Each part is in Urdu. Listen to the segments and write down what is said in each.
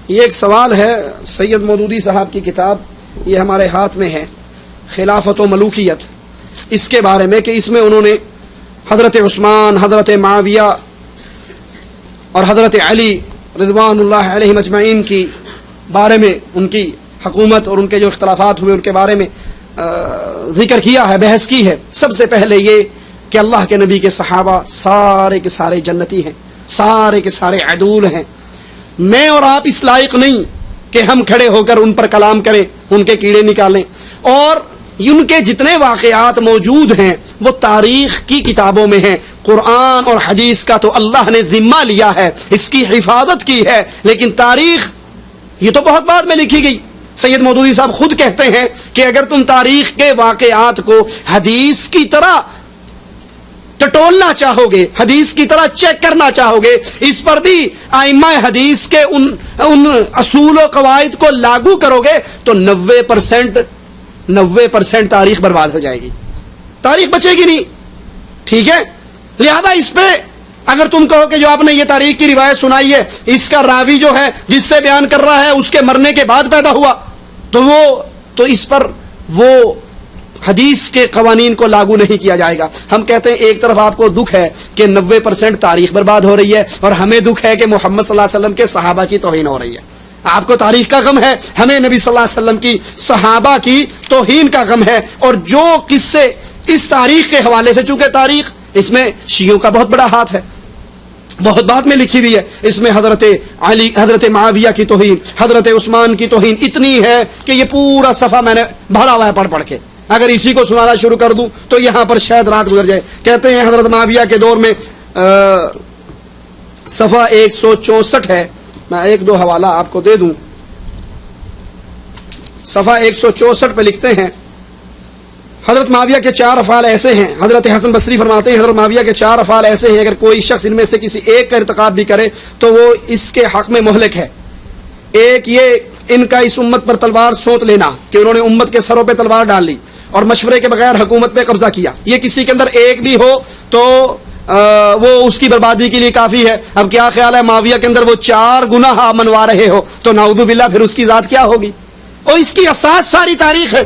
یہ ایک سوال ہے سید مودودی صاحب کی کتاب یہ ہمارے ہاتھ میں ہے خلافت و ملوکیت، اس کے بارے میں کہ اس میں انہوں نے حضرت عثمان، حضرت معاویہ اور حضرت علی رضوان اللہ علیہم اجمعین کی بارے میں ان کی حکومت اور ان کے جو اختلافات ہوئے ان کے بارے میں ذکر کیا ہے، بحث کی ہے۔ سب سے پہلے یہ کہ اللہ کے نبی کے صحابہ سارے کے سارے جنتی ہیں، سارے کے سارے عدول ہیں۔ میں اور آپ اس لائق نہیں کہ ہم کھڑے ہو کر ان پر کلام کریں، ان کے کیڑے نکالیں، اور ان کے جتنے واقعات موجود ہیں وہ تاریخ کی کتابوں میں ہیں۔ قرآن اور حدیث کا تو اللہ نے ذمہ لیا ہے، اس کی حفاظت کی ہے، لیکن تاریخ یہ تو بہت بعد میں لکھی گئی۔ سید مودودی صاحب خود کہتے ہیں کہ اگر تم تاریخ کے واقعات کو حدیث کی طرح ٹٹولنا چاہو گے، حدیث کی طرح چیک کرنا چاہو گے، اس پر بھی ائمہ حدیث کے ان اصول و قواعد کو لاگو کرو گے تو 90% تاریخ برباد ہو جائے گی، تاریخ بچے گی نہیں۔ ٹھیک ہے، لہذا اس پہ اگر تم کہو کہ جو آپ نے یہ تاریخ کی روایت سنائی ہے اس کا راوی جو ہے جس سے بیان کر رہا ہے اس کے مرنے کے بعد پیدا ہوا، تو اس پر وہ حدیث کے قوانین کو لاگو نہیں کیا جائے گا۔ ہم کہتے ہیں ایک طرف آپ کو دکھ ہے کہ 90% تاریخ برباد ہو رہی ہے، اور ہمیں دکھ ہے کہ محمد صلی اللہ علیہ وسلم کے صحابہ کی توہین ہو رہی ہے۔ آپ کو تاریخ کا غم ہے، ہمیں نبی صلی اللہ علیہ وسلم کی صحابہ کی توہین کا غم ہے۔ اور جو قصے اس تاریخ کے حوالے سے، چونکہ تاریخ اس میں شیعوں کا بہت بڑا ہاتھ ہے، بہت بعد میں لکھی ہوئی ہے، اس میں حضرت علی، حضرت معاویہ کی توہین، حضرت عثمان کی توہین اتنی ہے کہ یہ پورا صفحہ میں نے بھرا ہوا ہے پڑھ کے، اگر اسی کو سنانا شروع کر دوں تو یہاں پر شاید رات گزر جائے۔ کہتے ہیں حضرت معاویہ کے دور میں صفحہ 164 ہے، میں ایک دو حوالہ آپ کو دے دوں۔ صفحہ 164 پہ لکھتے ہیں حضرت معاویہ کے 4 افعال ایسے ہیں، حضرت حسن بصری فرماتے ہیں حضرت معاویہ کے 4 افعال ایسے ہیں، اگر کوئی شخص ان میں سے کسی ایک کا ارتکاب بھی کرے تو وہ اس کے حق میں مہلک ہے۔ ایک یہ ان کا اس امت پر تلوار سونت لینا کہ انہوں نے امت کے سروں پہ تلوار ڈال لی اور مشورے کے بغیر حکومت پہ قبضہ کیا، یہ کسی کے اندر ایک بھی ہو تو وہ اس کی بربادی کے لیے کافی ہے۔ اب کیا خیال ہے معاویہ کے اندر وہ 4 گناہ منوا رہے ہو تو نعوذ باللہ پھر اس کی ذات کیا ہوگی؟ اور اس کی اساس ساری تاریخ ہے۔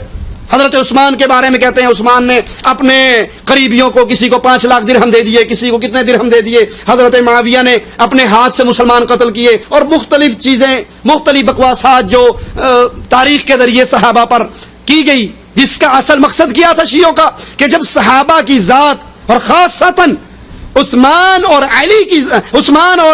حضرت عثمان کے بارے میں کہتے ہیں عثمان نے اپنے قریبیوں کو کسی کو 5 لاکھ درہم دے دیے، کسی کو کتنے درہم دے دیے۔ حضرت معاویہ نے اپنے ہاتھ سے مسلمان قتل کیے، اور مختلف چیزیں، مختلف بکواسات جو تاریخ کے ذریعے صحابہ پر کی گئی، جس کا اصل مقصد کیا تھا شیعوں کا کہ جب صحابہ کی ذات اور خاصتاً عثمان اور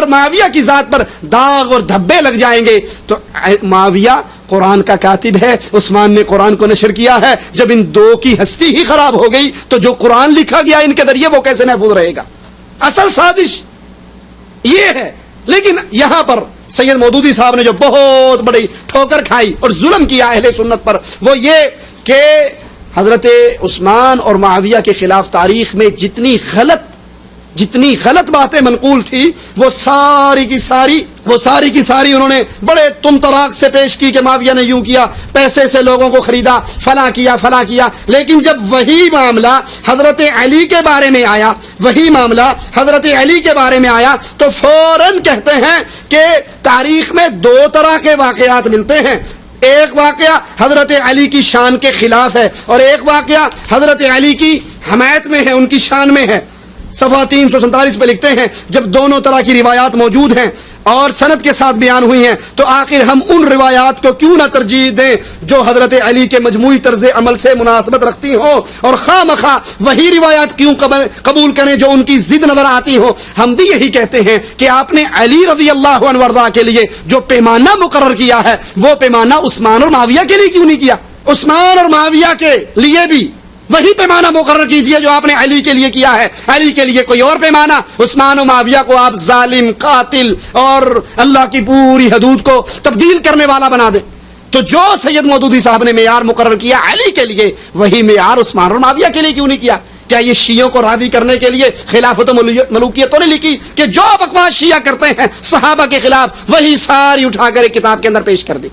معاویہ کی ذات پر داغ اور دھبے لگ جائیں گے تو معاویہ قرآن کا کاتب ہے، عثمان نے قرآن کو نشر کیا ہے، جب ان دو کی ہستی ہی خراب ہو گئی تو جو قرآن لکھا گیا ان کے ذریعے وہ کیسے محفوظ رہے گا؟ اصل سازش یہ ہے۔ لیکن یہاں پر سید مودودی صاحب نے جو بہت بڑی ٹھوکر کھائی اور ظلم کیا اہل سنت پر وہ یہ کہ حضرت عثمان اور معاویہ کے خلاف تاریخ میں جتنی غلط باتیں منقول تھی وہ ساری کی ساری انہوں نے بڑے تم طراق سے پیش کی کہ معاویہ نے یوں کیا، پیسے سے لوگوں کو خریدا، فلاں کیا۔ لیکن جب وہی معاملہ حضرت علی کے بارے میں آیا تو فوراً کہتے ہیں کہ تاریخ میں 2 طرح کے واقعات ملتے ہیں، ایک واقعہ حضرت علی کی شان کے خلاف ہے اور ایک واقعہ حضرت علی کی حمایت میں ہے، ان کی شان میں ہے۔ صفحہ 347 پہ لکھتے ہیں جب دونوں طرح کی روایات موجود ہیں اور سند کے ساتھ بیان ہوئی ہیں تو آخر ہم ان روایات کو کیوں نہ ترجیح دیں جو حضرت علی کے مجموعی طرز عمل سے مناسبت رکھتی ہوں، اور خواہ مخواہ وہی روایات کیوں قبول کریں جو ان کی ضد نظر آتی ہوں۔ ہم بھی یہی کہتے ہیں کہ آپ نے علی رضی اللہ عنہ وارضا کے لیے جو پیمانہ مقرر کیا ہے وہ پیمانہ عثمان اور معاویہ کے لیے کیوں نہیں کیا؟ عثمان اور معاویہ کے لیے بھی وہی پیمانہ مقرر کیجئے جو آپ نے علی کے لیے کیا ہے، علی کے لیے کوئی اور پیمانہ۔ عثمان و معاویہ کو آپ ظالم، قاتل اور اللہ کی پوری حدود کو تبدیل کرنے والا بنا دیں، تو جو سید مودودی صاحب نے معیار مقرر کیا علی کے لیے وہی معیار عثمان اور معاویہ کے لیے کیوں نہیں کیا؟ کیا یہ شیعوں کو راضی کرنے کے لیے خلافت و ملوکیت تو نہیں لکھی کہ جو بکواس شیعہ کرتے ہیں صحابہ کے خلاف وہی ساری اٹھا کر ایک کتاب کے اندر پیش کر دی؟